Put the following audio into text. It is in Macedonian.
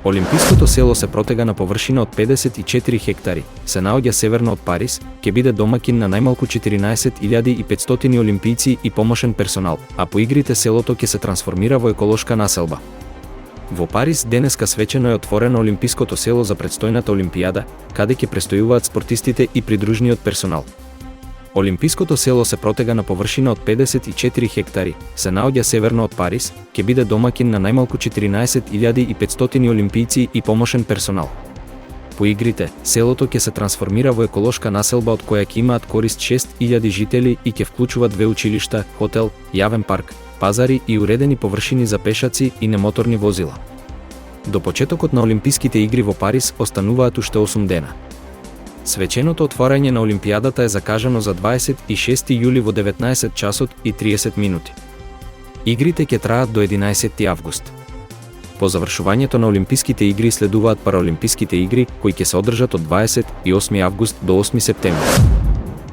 Олимпиското село се протега на површина од 54 хектари, се наоѓа северно од Париз, ќе биде домакин на најмалку 14.500 олимпијци и помошен персонал, а по игрите селото ќе се трансформира во еколошка населба. Во Париз денеска свечено е отворено Олимпиското село за предстојната Олимпијада, каде ќе престојуваат спортистите и придружниот персонал. Олимпиското село се протега на површина од 54 хектари, се наоѓа северно од Париз, ќе биде домакин на најмалку 14.500 олимпијци и помошен персонал. По игрите, селото ќе се трансформира во еколошка населба од која ќе имаат корист 6.000 жители и ќе вклучува 2 училишта, хотел, јавен парк, пазари и уредени површини за пешаци и немоторни возила. До почетокот на Олимписките игри во Париз остануваат уште 8 дена. Свеченото отворање на Олимпијадата е закажано за 26 јули во 19 часот и 30 минути. Игрите ќе траат до 11 август. По завршувањето на Олимписките игри следуваат Параолимписките игри, кои ќе се одржат од 28 август до 8 септември.